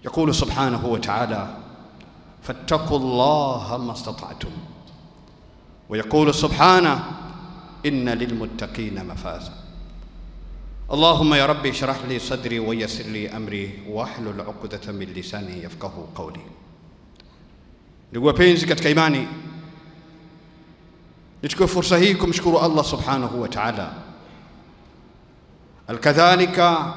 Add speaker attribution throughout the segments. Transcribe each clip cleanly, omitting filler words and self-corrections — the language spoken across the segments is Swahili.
Speaker 1: يقول سبحانه وتعالى: فاتقوا الله ما استطعتم. ويقول سبحانه: إن للمتقين مفازا. اللهم يا ربي اشرح لي صدري ويسر لي أمري واحلل عقدة من lisani yafqahu qawli. Ndugu wapenzi katika imani, nichukue fursa hii kumshukuru Allah subhanahu wa ta'ala. Alkadhalika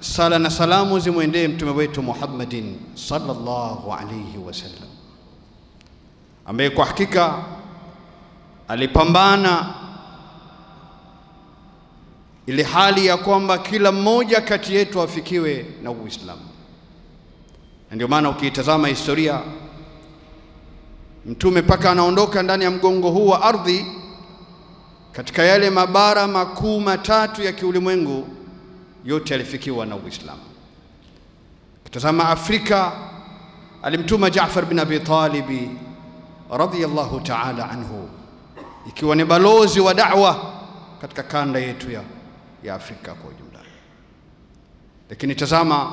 Speaker 1: sala na salamu zimwendee mtume wetu Muhammadin sallallahu alayhi wasallam, ambaye kwa hakika alipambana ile hali ya kwamba kila mmoja kati yetu afikiwe na Uislamu. Ndio maana ukiitazama historia, mtume paka anaondoka ndani ya mgongo huu wa ardhi, katika yale mabara makuu matatu ya kiulimwengu, yote alifikiwa na Uislamu. Kitazama Afrika, alimtuma Jaafar bin Abi Talib radhiyallahu ta'ala anhu, ikiwa ni balozi wa da'wa katika kanda yetu ya Afrika kwa ujumla. Lakini tazama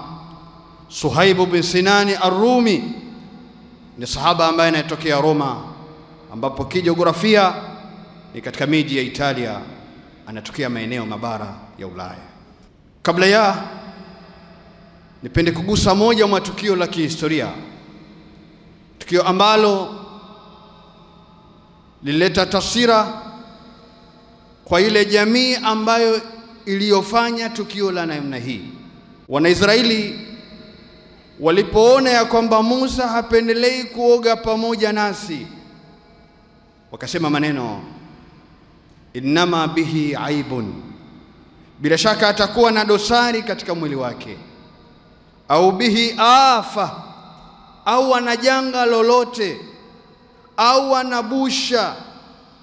Speaker 1: Suhaib bin Sinan ar-Rumi, ni sahaba ambaye anatokea Roma, ambapo kijiografia ni katika miji ya Italia, anatokea maeneo mabara ya Ulaya. Kabla ya nipende kugusa moja mwa tukio la kihistoria, tukio ambalo lilileta taswira kwa ile jamii ambayo iliyofanya tukio la namna hii. Wanaisraeli walipoona ya kwamba Musa hapendelei kuoga pamoja nasi, wakasema maneno, innama bihi aibun, bila shaka atakuwa na dosari katika mwili wake, au bihi afa, au ana janga lolote, au anabusha,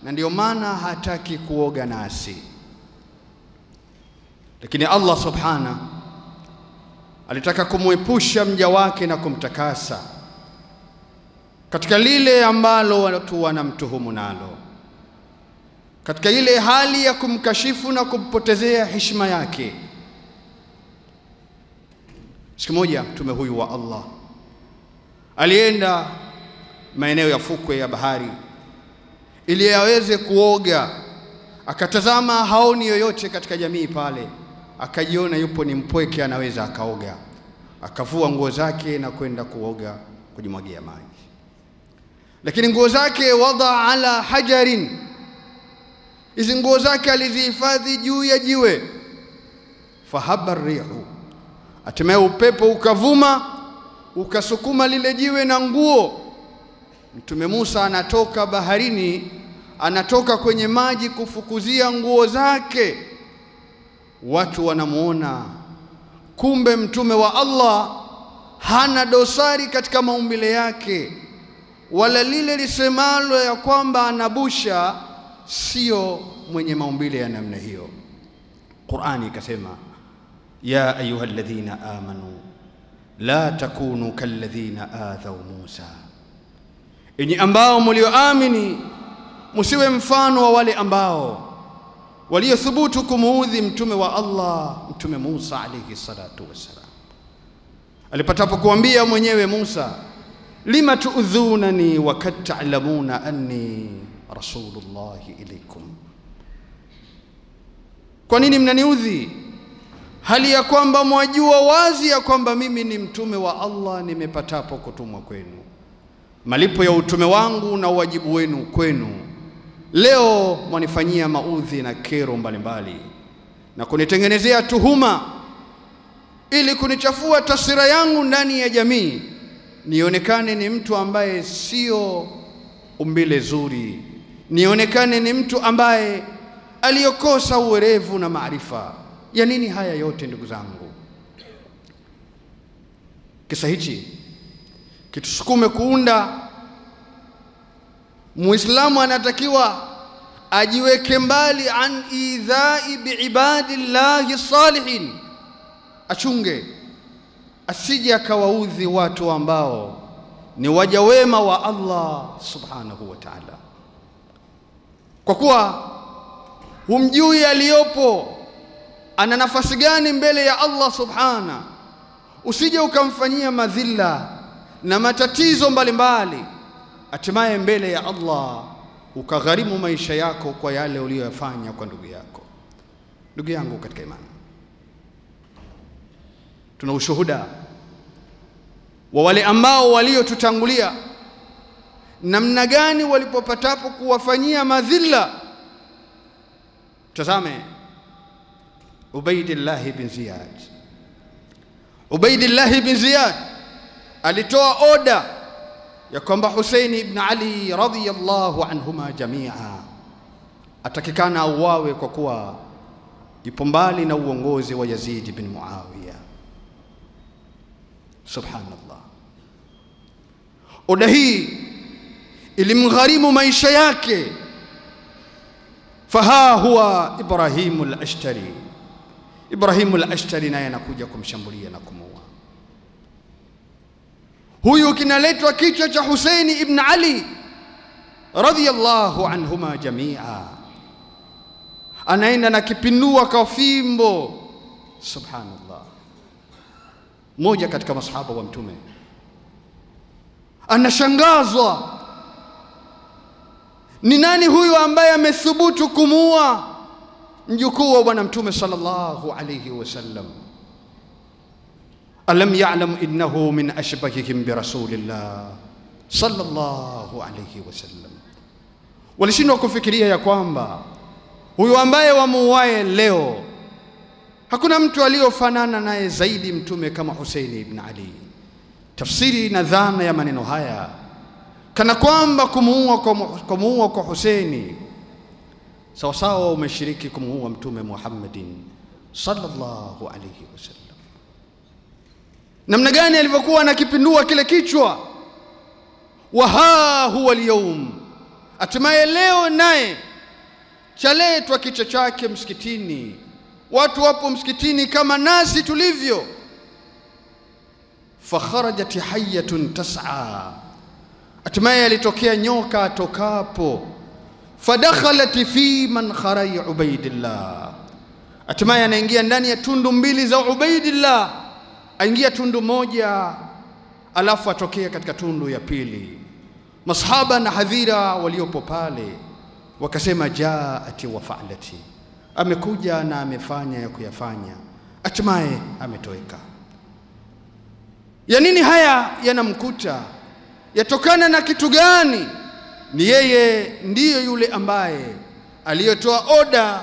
Speaker 1: na ndio maana hataki kuoga nasi. Lakini Allah subhana alitaka kumwepusha mja wake na kumtakasa katika lile ambalo watu wanamtuhumu nalo, katika ile hali ya kumkashifu na kumpotezea heshima yake. Siku moja mtume huyu wa Allah alienda maeneo ya fukwe ya bahari ili aweze kuoga. Akatazama haoni yoyote katika jamii pale, akajiona yupo ni mpweke, anaweza akaoga. Akavua nguo zake na kwenda kuoga, kujimwagia maji. Lakini nguo zake wada ala hajarin, hizi nguo zake alizihifadhi juu ya jiwe. Fahaba rihu, hatimaye upepo ukavuma ukasukuma lile jiwe na nguo. Mtume Musa anatoka baharini, anatoka kwenye maji kufukuzia nguo zake. Watu wanamuona, kumbe mtume wa Allah hana dosari katika maumbile yake, wala lile lisemalo ya kwamba anabusha sio mwenye maumbile ya namna hiyo. Qur'ani ikasema, ya ayyuhalladhina amanu la takunu kalladhina adhaw Musa, enyi ambao mlioamini msiwe mfano wa wale ambao waliothubutu kumuudhi mtume wa Allah, mtume Musa alayhi salatu wassalam. Alipatapo kuambia mwenyewe Musa, lima tu'dhunani wa kad ta'lamuna anni rasulullah ilaykum, kwa nini mnaniudhi hali ya kwamba mwajua wazi ya kwamba mimi ni mtume wa Allah, nimepatapo kutumwa kwenu. Malipo ya utume wangu na wajibu wenu kwenu, leo mwanifanyia maudhi na kero mbalimbali na kunitengenezea tuhuma ili kunichafua taswira yangu ndani ya jamii, nionekane ni mtu ambaye sio umbile zuri, nionekane ni mtu ambaye aliyokosa uwerevu na maarifa. Ya nini haya yote ndugu zangu? Kisa hichi kitusukume kuunda Muislamu anatakiwa ajiweke mbali an idha'i biibadillahi salihin, achunge asije akawaudhi watu ambao ni waja wema wa Allah subhanahu wa ta'ala, kwa kuwa humjui aliyopo ana nafasi gani mbele ya Allah subhana. usije ukamfanyia madhila na matatizo mbalimbali, hatimaye mbele ya Allah ukagharimu maisha yako kwa yale uliyofanya kwa ndugu yako. Ndugu yangu katika imani, tuna ushuhuda wa wale ambao waliotutangulia namna gani walipopatapo kuwafanyia madhila. Tazame Ubaidillah bin Ziyad. Ubaidillah bin Ziyad alitoa oda ya kwamba Hussein ibn Ali radhiyallahu anhuma jamia atakikana auawe kwa kuwa ipo mbali na uongozi wa Yazid bin Muawiya. Subhanallah. Oda hii ilimgharimu maisha yake. Faha huwa Ibrahim al-Ashtari. Ibrahim al-Ashtari naye anakuja kumshambulia na kumuua. Huyu kinaletwa kichwa cha Hussein ibn Ali radhiyallahu anhuma jamia, anaenda na kipindua kwa fimbo. Subhanallah. Mmoja katika masahaba wa Mtume anashangazwa, ni nani huyu ambaye amethubutu kumuua mjukuu wa bwana Mtume sallallahu alayhi wasallam? Alam ya'lam innahu min ashbahihim bi rasulillah sallallahu alayhi wasallam. Walishindwa kufikiria ya kwamba huyu ambaye wamuuaye leo hakuna mtu aliyofanana naye zaidi Mtume kama Hussein ibn Ali. Tafsiri na dhana ya maneno haya kana kwamba kumuua kwa Hussein sawa sawa umeshiriki kumuua Mtume Muhammadin sallallahu alayhi wasallam. Namna gani alivyokuwa anakipindua kile kichwa. Waha huwa al-yawm, hatimaye leo naye chaletwa kichwa chake msikitini. Watu wapo msikitini kama nasi tulivyo. Fakharajat hayyatun tas'a, hatimaye alitokea nyoka atokapo. Fadakhalat fi man kharai Ubaidillah, hatimaye anaingia ndani ya tundu mbili za Ubaidillah. Aingia tundu moja alafu atokea katika tundu ya pili. Masahaba na hadhira waliopo pale wakasema jaati wa fa'lati, amekuja na amefanya ya kuyafanya, hatimaye ametoweka. Ya nini haya yanamkuta? Yatokana na kitu gani? Ni yeye ndiyo yule ambaye aliyotoa oda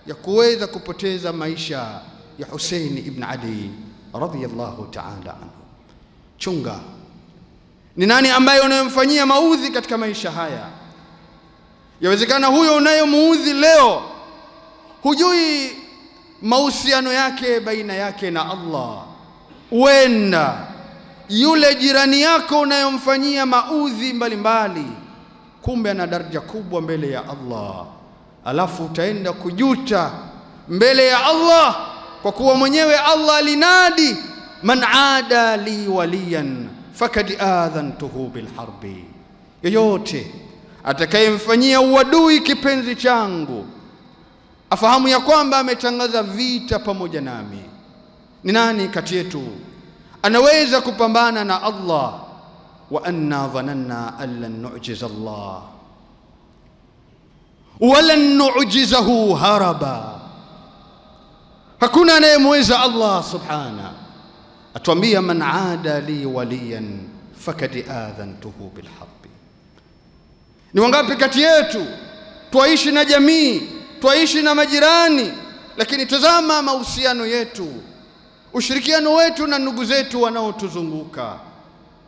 Speaker 1: ya kuweza kupoteza maisha ya Hussein ibn Ali radhiyallahu ta'ala anhu. Chunga, ni nani ambaye unayemfanyia maudhi katika maisha haya? Yawezekana huyo unayemuudhi leo hujui mahusiano yake baina yake na Allah. Wenda yule jirani yako unayomfanyia maudhi mbalimbali kumbe ana daraja kubwa mbele ya Allah, alafu utaenda kujuta mbele ya Allah, kwa kuwa mwenyewe Allah alinadi man aada li waliyan fakad adhantuhu bilharbi. Yoyote atakayemfanyia uadui kipenzi changu afahamu ya kwamba ametangaza vita pamoja nami. Ni nani kati yetu anaweza kupambana na Allah? Wa anna dhananna an lan nu'jiza Allah wa lan nu'jizahu haraba. Hakuna anayemweza Allah subhana. Atuambia man aada li waliyan fakad adhantuhu bilharbi. Ni wangapi kati yetu twaishi na jamii, twaishi na majirani, lakini tazama mahusiano yetu, ushirikiano wetu na ndugu zetu wanaotuzunguka.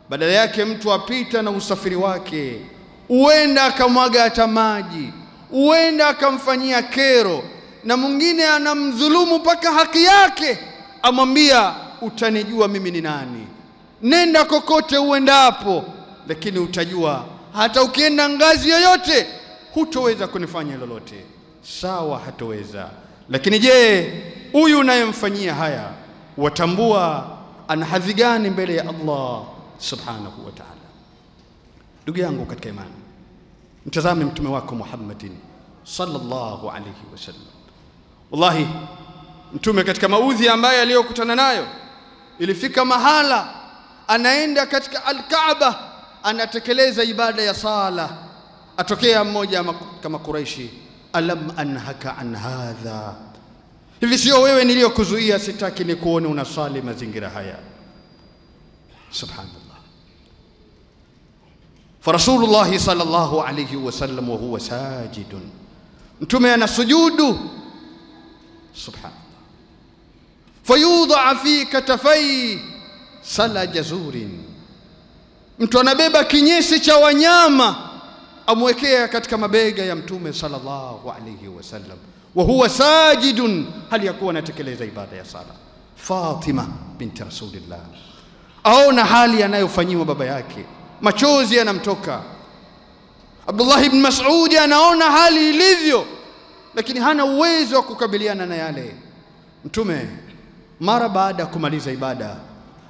Speaker 1: Badala yake mtu apita na usafiri wake, uenda akamwaga hata maji, uenda akamfanyia kero, na mwingine anamdhulumu paka haki yake, amwambia utanijua mimi ni nani. Nenda kokote uendapo, lakini utajua hata ukienda ngazi yoyote hutoweza kunifanya lolote. Sawa, hatoweza. Lakini je, huyu unayemfanyia haya watambua ana hadhi gani mbele ya Allah subhanahu wa ta'ala? Ndugu yangu katika imani, mtazame mtume wako Muhammadin sallallahu alayhi wasallam. Wallahi mtume katika maudhi ambaye aliyokutana nayo, ilifika mahala anaenda katika al-Kaaba, anatekeleza ibada ya sala, atokea mmoja kama Quraishi, alam anhaka an hadha, hivi sio wewe niliyokuzuia, sitaki nikuone unasali mazingira haya. Subhanallah. Rasulullah sallallahu alayhi wasallam wa huwa sajidun, mtume anasujudu. Subhanallah. Fayudha fi katafai sala jazurin, mtu anabeba kinyesi cha wanyama amwekea katika mabega ya mtume sallallahu alayhi wasallam, wa huwa sajidun, hali yakuwa anatekeleza ibada ya sala. Fatima binti Rasulillah aona hali anayofanyiwa baba yake, machozi yanamtoka. Abdullah ibn Mas'ud anaona hali ilivyo, lakini hana uwezo wa kukabiliana na yale. Mtume mara baada kumaliza ibada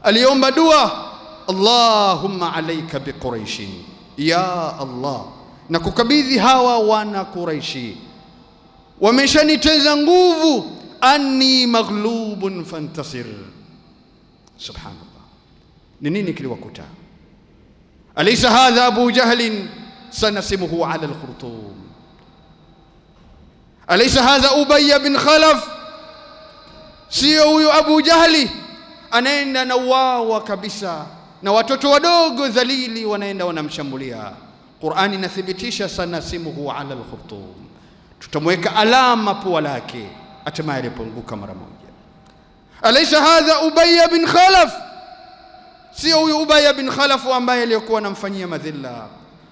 Speaker 1: aliomba dua, Allahumma alayka bi Quraish, ya Allah, na kukabidhi hawa wana Quraishi, wameshaniteza nguvu, anni maghlubun fantasir. Subhanallah. Ni nini kiliwakuta? Alaysa hadha Abu Jahl sanasimuhu ala al-khurtum, alaysa hadha Ubay bin Khalaf, sio huyo Abu Jahli anaenda na uwawa kabisa, na watoto wadogo dhalili wanaenda wanamshambulia. Qur'ani inathibitisha sanasimuhu ala al-khurtum, tutamweka alama pua lake, hatimaye alipoanguka mara moja. Alaysa hadha Ubay bin Khalaf, sio huyo Ubay bin Khalaf ambaye alikuwa anamfanyia madhila,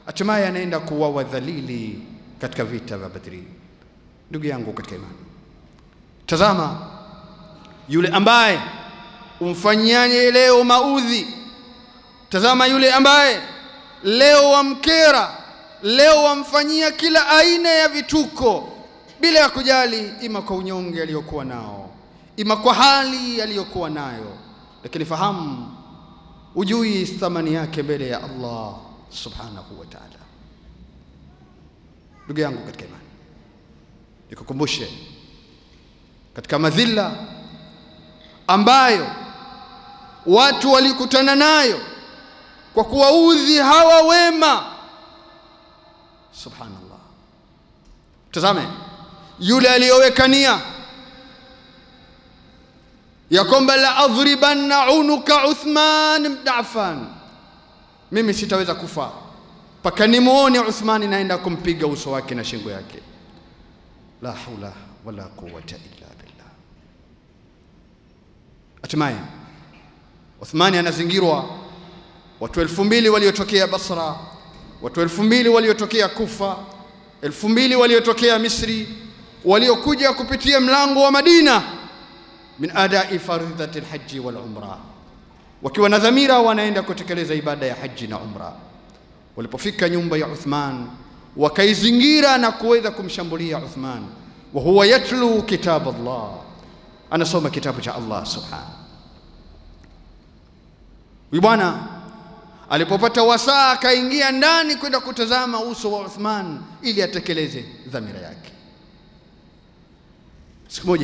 Speaker 1: hatimaye anaenda kuuawa dhalili katika vita vya Badri. Ndugu yangu katika imani, tazama yule ambaye umfanyianye leo maudhi, tazama yule ambaye leo wamkera, leo wamfanyia kila aina ya vituko bila ya kujali ima kwa unyonge aliyokuwa nao, ima kwa hali aliyokuwa nayo, lakini fahamu ujui thamani yake mbele ya Allah subhanahu wa ta'ala. Ndugu yangu katika imani, nikukumbushe katika madhila ambayo watu walikutana nayo kwa kuwaudhi hawa wema. Subhanallah. Tazame yule aliyowekania ya kwamba la adhribanna unuka Uthman ibn Affan, mimi sitaweza kufa paka nimuone Uthman naenda kumpiga uso wake na shingo yake. La haula wala quwwata illa billah. Hatimaye Uthmani anazingirwa, watu 2000 waliotokea Basra, watu 2000 waliotokea Kufa, 2000 waliotokea Misri, waliokuja kupitia mlango wa Madina min adai faridhati alhajj wal umra, wakiwa na dhamira wanaenda kutekeleza ibada ya haji na umra. Walipofika nyumba ya Uthman wakaizingira na kuweza kumshambulia Uthman, wa huwa yatlu kitab Allah, anasoma kitabu cha Allah subhanahu. Huyu bwana alipopata wasaa akaingia ndani kwenda kutazama uso wa Uthman ili atekeleze dhamira yake. Siku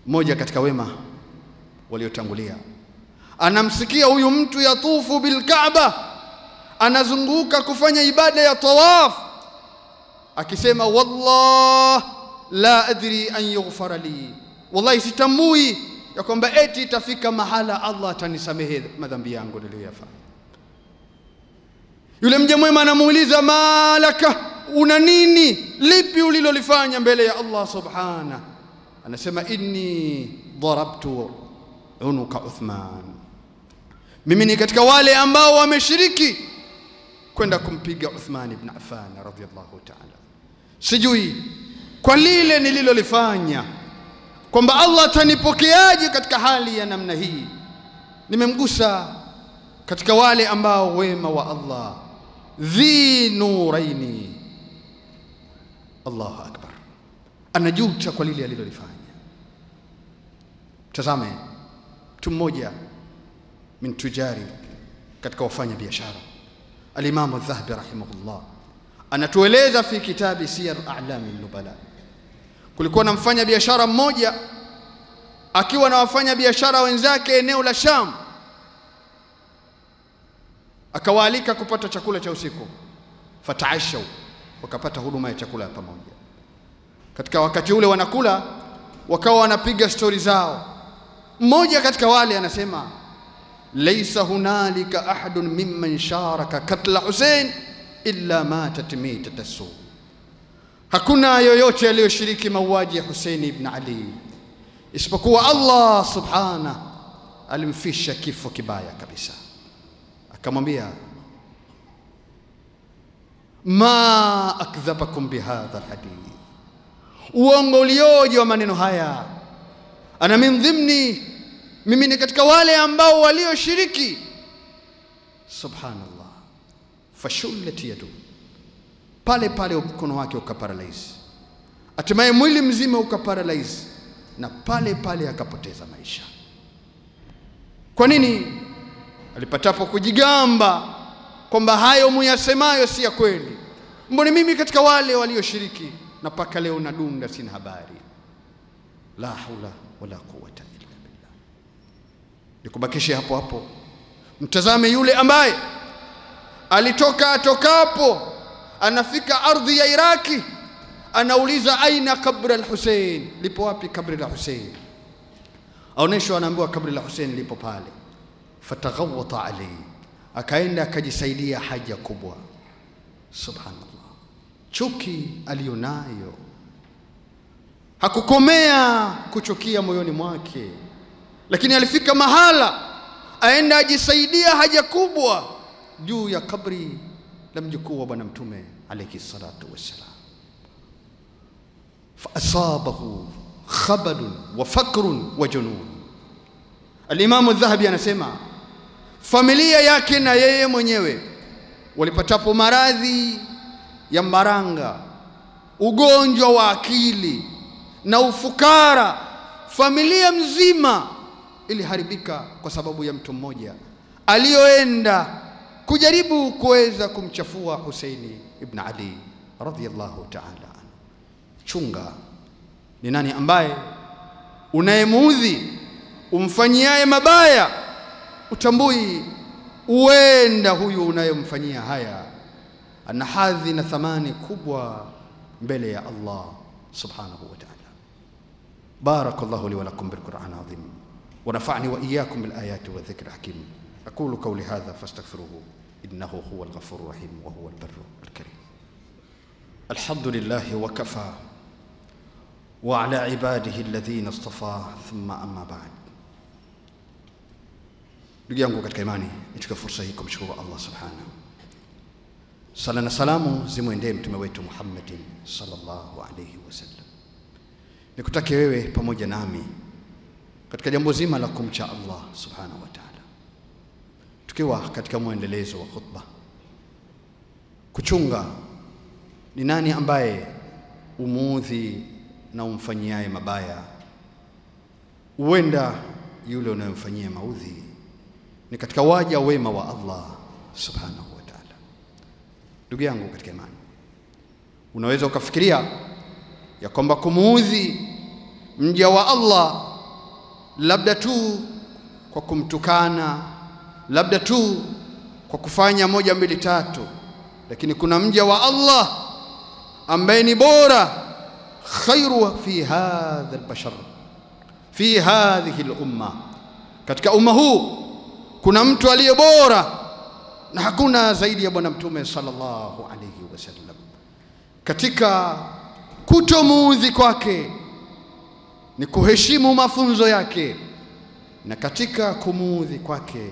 Speaker 1: moja katika wema waliotangulia anamsikia huyu mtu yatufu bil Kaaba, anazunguka kufanya ibada ya tawaf, akisema wallah la adri an yughfara li, wallahi sitambui ya kwamba eti itafika mahala Allah atanisamehe madhambi yangu niliyofanya. Yule mja mwema anamuuliza malaka, una nini, lipi ulilolifanya mbele ya Allah subhanahu? Anasema inni darabtu unuka Uthman, mimi ni katika wale ambao wameshiriki kwenda kumpiga Uthman ibn Affan radhiyallahu ta'ala. Sijui kwa lile nililolifanya kwamba Allah atanipokeaje katika hali ya namna hii. Nimemgusa katika wale ambao wema wa Allah, dhi nuraini. Allahu akbar. Anajuta kwa lile alilolifanya. Tazame mtu mmoja min tujari katika wafanya biashara, al-Imam al-Dhahabi rahimahullah anatueleza fi kitabi Siyar A'lam an-Nubala, kulikuwa na mfanya biashara mmoja akiwa na wafanya biashara wenzake eneo la Sham, akawaalika kupata chakula cha usiku. Fataashau, wakapata huduma ya chakula pamoja. Katika wakati ule wanakula, wakawa wanapiga stori zao. Mmoja katika wale anasema, laysa hunalika ahadun mimman sharaka katla Hussein illa matat mitata su, hakuna yoyote aliyoshiriki mauaji ya Hussein ibn Ali isipokuwa Allah subhanahu alimfisha kifo kibaya kabisa. Akamwambia, ma akdhabakum bihadha alhadith, uongo ulioje wa maneno haya. Ana min dhimni, mimi ni katika wale ambao walioshiriki. Subhanallah. Fashullat yadu, pale pale mkono wake ukaparalyze, hatimaye mwili mzima ukaparalyze, na pale pale akapoteza maisha. Kwa nini? Alipatapo kujigamba kwamba hayo muyasemayo si ya kweli. Mbona mimi katika wale walioshiriki, na paka leo nadunda sina habari. La haula wala quwwata illa billah. Nikubakishe hapo hapo, mtazame yule ambaye atokapo anafika ardhi ya Iraki, anauliza aina kabri al-Hussein, lipo wapi kabri la Hussein? Aoneshwa, anaambiwa kabri la Hussein lipo pale. Fataghawata alayhi, akaenda akajisaidia haja kubwa. Subhanallah, chuki alionayo hakukomea kuchukia moyoni mwake, lakini alifika mahala aenda ajisaidia haja kubwa juu ya kabri la mjukuu wa bwana mtume alayhi salatu wassalam. Fa asabahu khabalun wa fakrun wa junun. Al-Imam Adh-Dhahabi anasema familia yake na yeye mwenyewe walipatapo maradhi ya maranga, ugonjwa wa akili na ufukara, familia mzima iliharibika kwa sababu ya mtu mmoja alioenda kujaribu kuweza kumchafua Husaini ibn Ali radhiyallahu ta'ala. Chunga ni nani ambaye unayemuudhi, umfanyiaye mabaya, utambui uenda huyu unayemfanyia haya ana hadhi na thamani kubwa mbele ya Allah subhanahu wa ta'ala. Barakallahu li wa lakum bil Qur'an azim wa nafa'ni wa iyyakum bil ayati wa dhikri hakim. أقول قولي هذا فاستغفروه إنه هو الغفور الرحيم وهو البر الكريم. الحمد لله وكفى وعلى عباده الذين اصطفى ثم أما بعد. ndugu yangu katika imani, nichukue fursa hii kumshukuru Allah subhanahu. Sala na salamu zimwendee mtume wetu Muhammadin sallallahu alayhi wasallam. Nikutake wewe pamoja nami katika jambo zima la kumcha Allah subhanahu wa ta'ala, tukiwa katika muendelezo wa khutba, kuchunga ni nani ambaye umuudhi na umfanyiaye mabaya. Uenda yule unayemfanyia maudhi ni katika waja wema wa Allah subhanahu wa ta'ala. Ndugu yangu katika imani, unaweza ukafikiria ya kwamba kumuudhi mja wa Allah labda tu kwa kumtukana, labda tu kwa kufanya moja mbili tatu, lakini kuna mja wa Allah ambaye ni bora, khairu fi hadha albashar, fi hadhihi al-umma, katika umma huu kuna mtu aliye bora na hakuna zaidi ya bwana mtume sallallahu alayhi wasallam. Katika kutomuudhi kwake ni kuheshimu mafunzo yake, na katika kumuudhi kwake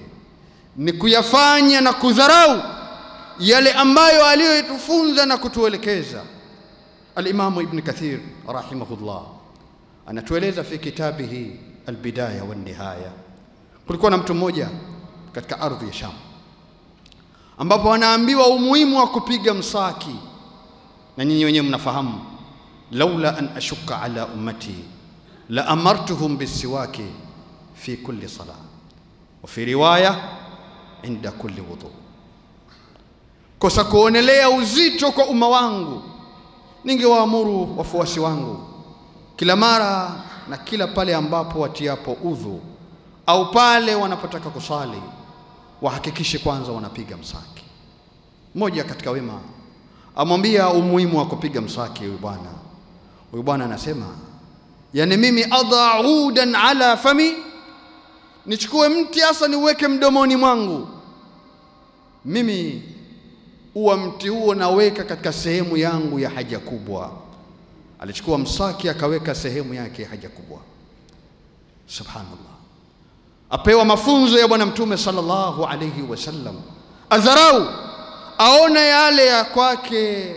Speaker 1: ni kuyafanya na kudharau yale ambayo aliyotufunza na kutuelekeza. Al-Imam Ibn Kathir rahimahullah anatueleza fi kitabihi Al-Bidaya wa Nihaya, kulikuwa na mtu mmoja katika ardhi ya Sham ambapo anaambiwa umuhimu wa kupiga msaki, na nyinyi wenyewe mnafahamu, laula an ashukka ala ummati la amartuhum bisiwaki fi kulli salah wa fi riwaya inda kulli wudu. Kosa kuonelea uzito kwa umma wangu, ningewaamuru wafuasi wangu kila mara na kila pale ambapo watiapo udhu au pale wanapotaka kusali wahakikishe kwanza wanapiga mswaki. Mmoja katika wema amwambia umuhimu wa kupiga mswaki huyu bwana. Huyu bwana anasema, yani mimi adaudan ala fami, nichukue mti hasa niweke mdomoni mwangu, mimi uwa mti huo naweka katika sehemu yangu ya haja kubwa. Alichukua mswaki akaweka sehemu yake ya haja kubwa. Subhanallah. Apewa mafunzo ya bwana mtume sallallahu alayhi wasallam, adharau, aona yale ya kwake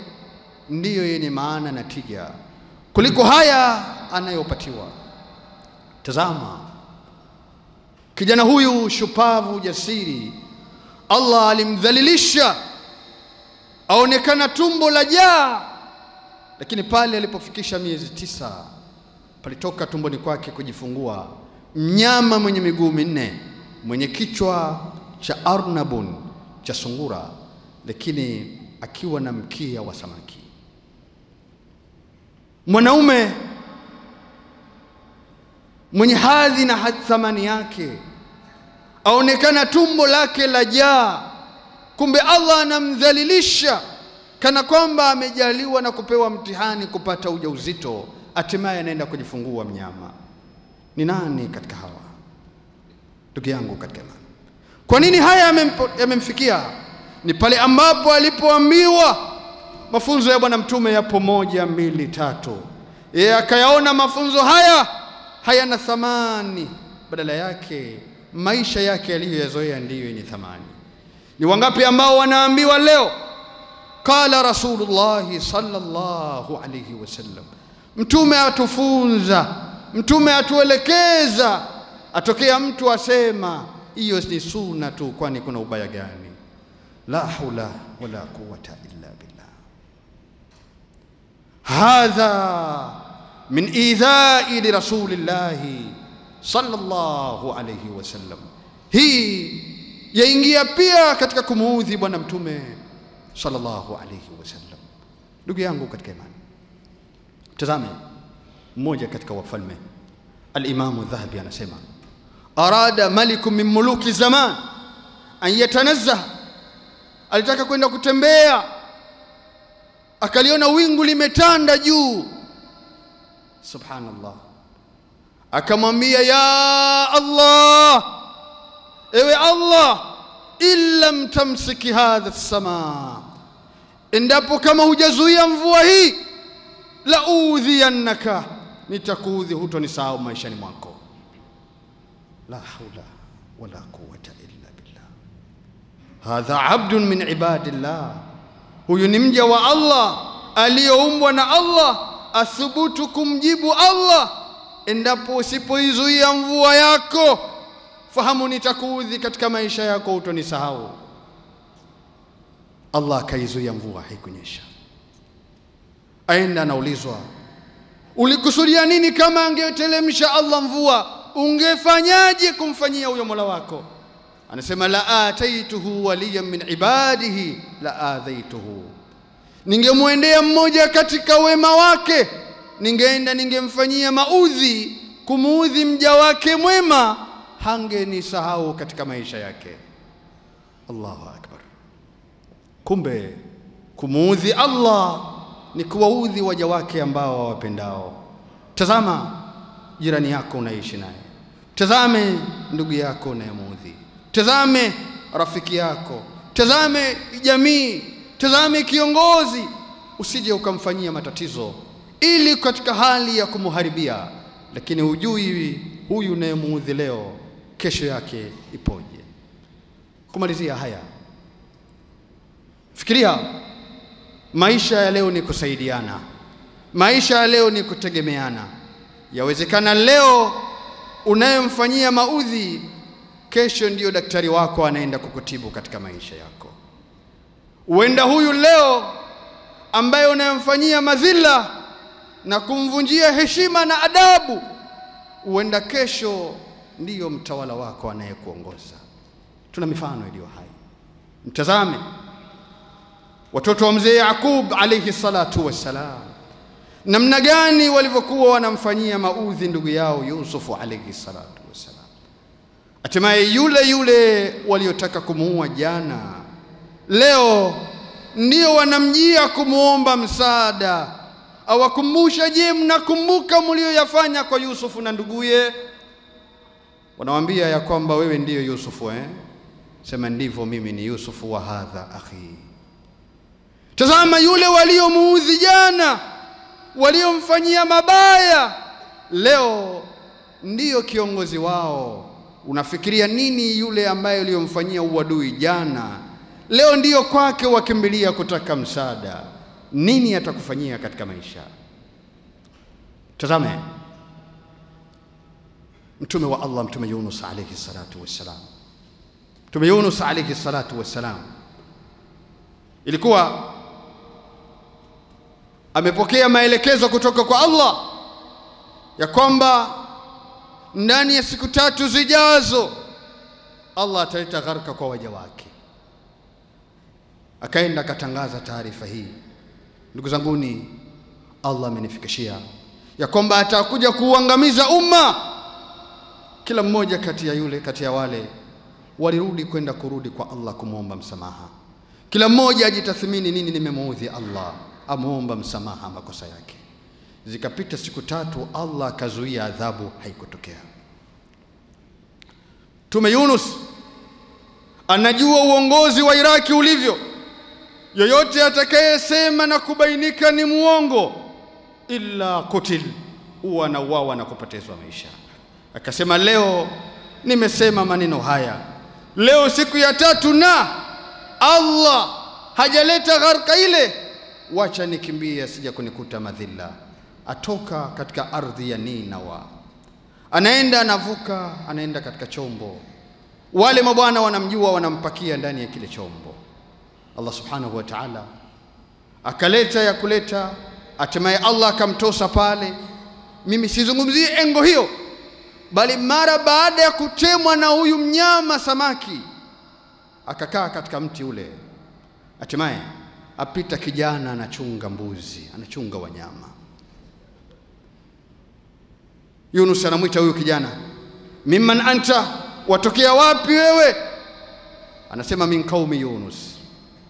Speaker 1: ndiyo yenye maana na tija kuliko haya anayopatiwa. Tazama kijana huyu shupavu jasiri, Allah alimdhalilisha, aonekana tumbo la jaa, lakini pale alipofikisha miezi 9 palitoka tumboni kwake kujifungua mnyama mwenye miguu 4, mwenye kichwa cha arnabun, cha sungura, lakini akiwa na mkia wa samaki. Mwanaume mwenye hadhi na thamani yake, aonekana tumbo lake la jaa, kumbe Allah anamdhalilisha kana kwamba amejaliwa na kupewa mtihani kupata ujauzito, hatimaye anaenda kujifungua mnyama. Ni nani katika hawa? Ndugu yangu katika imani, kwa nini haya yamemfikia? Ni pale ambapo alipoambiwa mafunzo ya bwana mtume yapo 1, 2, 3, yeye akayaona mafunzo haya hayana thamani, badala yake maisha yake aliyoyazoea ndiyo yenye thamani. Ni wangapi ambao wanaambiwa leo qala Rasulullah sallallahu alayhi wasallam, mtume atufunza, mtume atuelekeza, atokea mtu asema hiyo ni sunna tu, kwani kuna ubaya gani? La hawla wala quwwata illa billah. Hadha min idha'i li Rasulillah sallallahu alayhi wasallam. Hii yaingia pia katika kumuudhi bwana mtume sallallahu alayhi wasallam. Ndugu yangu katika imani, tazame mmoja katika wafalme, al-Imam Dhahabi anasema, arada malikum min muluki zaman an yatanazzah, alitaka kwenda kutembea, akaliona wingu limetanda juu. Subhanallah. Akamwambia, ya Allah, ewe Allah, illam tamsiki hadha as-samaa, endapo kama hujazuia mvua hii, la udhiyannaka, nitakuudhi, hutonisahau maishani mwako. La hawla wala quwwata illa billah. Hadha abdun min ibadillah, huyu ni mja wa Allah aliyeumbwa na Allah, athubutu kumjibu Allah, endapo usipoizuia mvua yako, fahamu nitakuudhi katika maisha yako, hutonisahau. Allah kaizuia mvua, haikunyesha. Aenda anaulizwa, ulikusudia nini kama angetelemsha Allah mvua? Ungefanyaje kumfanyia huyo Mola wako? Anasema, la ataituhu waliyan min ibadihi la adhaituhu, ningemwendea mmoja katika wema wake, ningeenda ningemfanyia maudhi, kumuudhi mja wake mwema, hangenisahau katika maisha yake. Allahu akbar. Kumbe kumuudhi Allah ni kuwaudhi waja wake ambao wawapendao. Tazama jirani yako unaishi naye, tazame ndugu yako unayemuudhi, tazame rafiki yako, tazame jamii, tazame kiongozi, usije ukamfanyia matatizo ili katika hali ya kumuharibia, lakini hujui huyu unayemuudhi leo kesho yake ipoje. Kumalizia haya, fikiria, maisha ya leo ni kusaidiana, maisha ya leo ni kutegemeana. Yawezekana leo unayemfanyia maudhi, kesho ndiyo daktari wako anaenda kukutibu katika maisha yako. Uenda huyu leo ambaye unayemfanyia madhila na kumvunjia heshima na adabu, uenda kesho ndiyo mtawala wako anayekuongoza. Tuna mifano iliyo hai. Mtazame watoto wa mzee Yakub alayhi salatu wassalam, namna gani walivyokuwa wanamfanyia maudhi ndugu yao Yusufu alayhi salatu wassalam. Hatimaye yule waliotaka kumuua jana, leo ndio wanamjia kumuomba msaada. Awakumbusha, je, mnakumbuka mlioyafanya kwa Yusufu na nduguye? Wanamwambia ya kwamba wewe ndiyo Yusufu Sema ndivyo, mimi ni Yusufu wa hadha akhi. Tazama, yule waliomuudhi jana, waliomfanyia mabaya, leo ndiyo kiongozi wao. Unafikiria nini yule ambaye aliyomfanyia uadui jana, leo ndiyo kwake wakimbilia kutaka msaada? Nini atakufanyia katika maisha? Tazame mtume wa Allah, mtume Yunus alayhi salatu wassalam. Mtume Yunus alayhi salatu wassalam ilikuwa amepokea maelekezo kutoka kwa Allah ya kwamba ndani ya siku 3 zijazo Allah ataleta gharika kwa waja wake. Akaenda akatangaza taarifa hii. Ndugu zanguni, Allah amenifikishia ya kwamba atakuja kuangamiza umma. Kila mmoja kati ya wale walirudi kurudi kwa Allah kumuomba msamaha. Kila mmoja ajitathmini, nini nimemuudhi Allah, amuomba msamaha makosa yake. Zikapita siku 3, Allah akazuia adhabu, haikutokea. Mtume Yunus anajua uongozi wa Iraki ulivyo. Yoyote atakayesema na kubainika ni muongo, illa kutil, huwa na uwawa na kupotezwa maisha. Akasema, leo nimesema maneno haya, leo siku ya 3 na Allah hajaleta gharika ile, wacha nikimbie asija kunikuta madhila. Atoka katika ardhi ya Ninawa, anaenda anavuka, anaenda katika chombo. Wale mabwana wanamjua, wanampakia ndani ya kile chombo. Allah subhanahu wa ta'ala akaleta ya kuleta, hatimaye Allah akamtosa pale. Mimi sizungumzie engo hiyo, bali mara baada ya kutemwa na huyu mnyama samaki, akakaa katika mti ule. Hatimaye apita kijana anachunga mbuzi, anachunga wanyama. Yunus anamuita huyu kijana, mimman anta, watokea wapi wewe? Anasema, min qaumi Yunus,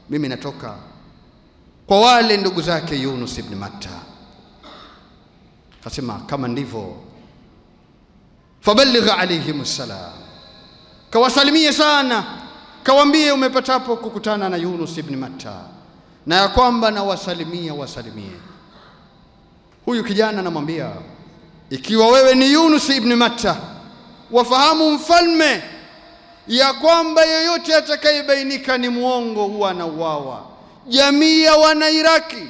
Speaker 1: mimi natoka kwa wale ndugu zake Yunus ibn Matta. Akasema, kama ndivyo faballigh alayhim salam, kawasalimie sana, kawaambie umepatapo kukutana na Yunus ibn Matta na ya kwamba na wasalimie. Huyu kijana anamwambia, ikiwa wewe ni Yunus ibn Matta, wafahamu mfalme ya kwamba yeyote atakayebainika ni muongo huwa anauawa. Jamii ya wana Iraki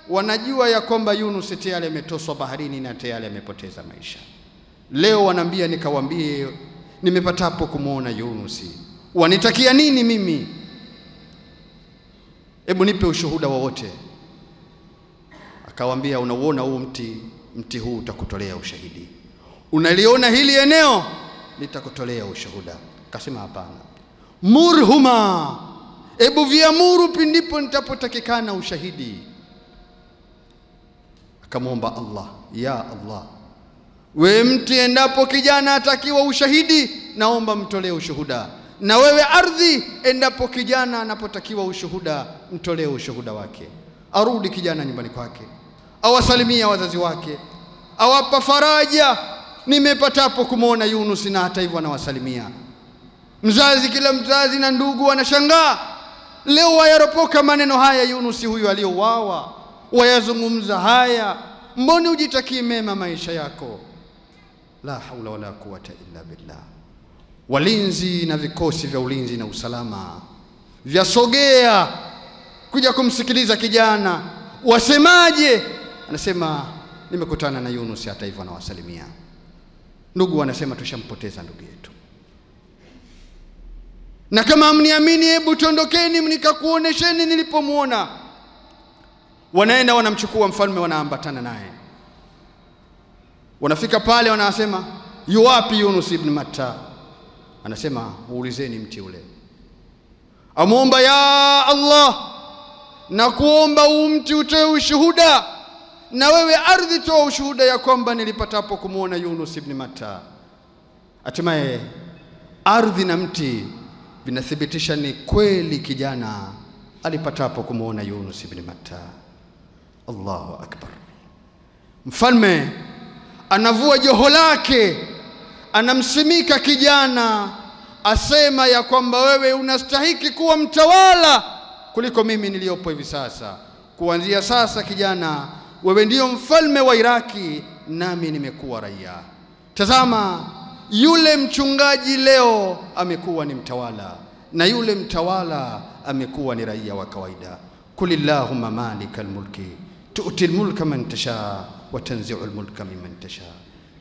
Speaker 1: wanajua ya kwamba Yunus tayari ametoswa baharini na tayari amepoteza maisha. Leo wanaambia nikawaambie nimepatapo kumuona Yunus, wanitakia nini mimi? Hebu nipe ushuhuda wowote. Akawaambia, unauona huu mti huu utakutolea ushahidi. Unaliona hili eneo litakutolea ushuhuda. Akasema, hapana. Murhuma, hebu viamuru pindipo nitapotakikana ushahidi. Akamwomba Allah, ya Allah, wewe mti endapo kijana atakiwa ushahidi, naomba mtolee ushuhuda. Na wewe ardhi, endapo kijana anapotakiwa ushuhuda, mtolee ushuhuda wake. Arudi kijana nyumbani kwake, awasalimia wazazi wake, awapa faraja, nimepatapo kumuona Yunus, na hata hivyo anawasalimia. Kila mzazi na ndugu wanashangaa. Leo wayaropoka maneno haya Yunus huyu aliyouawa, wayazungumza haya. Mbona ujitakii mema maisha yako? La haula wala quwwata illa billah. Walinzi na vikosi vya ulinzi na usalama vyasogea kuja kumsikiliza kijana, wasemaje? Anasema, nimekutana na Yunus, hata hivyo anawasalimia. Ndugu wanasema, tushampoteza ndugu yetu, na kama mniamini, hebu tondokeni nikakuonesheni nilipomuona. Wanaenda wanamchukua mfalme, wanaambatana naye. Wanafika pale, wanasema, yu wapi Yunus ibn Matta? Anasema, muulizeni mti ule. Amuomba, ya Allah, na kuomba mti utoe ushuhuda na wewe ardhi toa ushuhuda ya kwamba nilipatapo kumuona Yunus ibn Matta. Hatimaye ardhi na mti vinathibitisha ni kweli kijana alipatapo kumuona Yunus ibn Matta. Allahu akbar. Mfalme anavua joho lake, anamsimika kijana, asema ya kwamba wewe unastahiki kuwa mtawala kuliko mimi niliyopo hivi sasa. Kuanzia sasa kijana, wewe ndio mfalme wa Iraki, nami nimekuwa raia. Tazama, yule mchungaji leo amekuwa ni mtawala, na yule mtawala amekuwa ni raia wa kawaida. Kulillahumma malikal mulki tu'til mulka man tasha wa tanzi'ul mulka mimman tasha.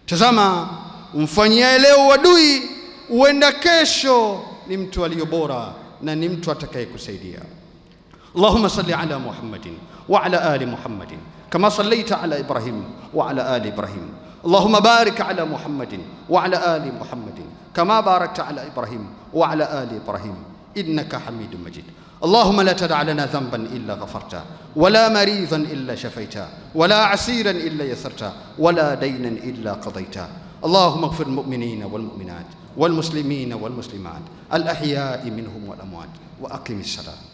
Speaker 1: Tazama, umfanyia leo adui, uenda kesho ni mtu aliyo bora na ni mtu atakayekusaidia. Allahumma salli ala Muhammadin wa ala ali Muhammadin kama sallaita ala Ibrahim wa ala ali Ibrahim. Allahumma barik ala Muhammadin wa ala ali Muhammadin kama barakta ala Ibrahim wa ala ali Ibrahim innaka Hamidum Majid. اللهم لا تدع لنا ذنبا إلا غفرته ولا مريضا إلا شفيته ولا عسيرا إلا يسرته ولا دينا إلا قضيته. اللهم اغفر المؤمنين والمؤمنات والمسلمين والمسلمات الأحياء منهم والأموات وأقم الصلاة.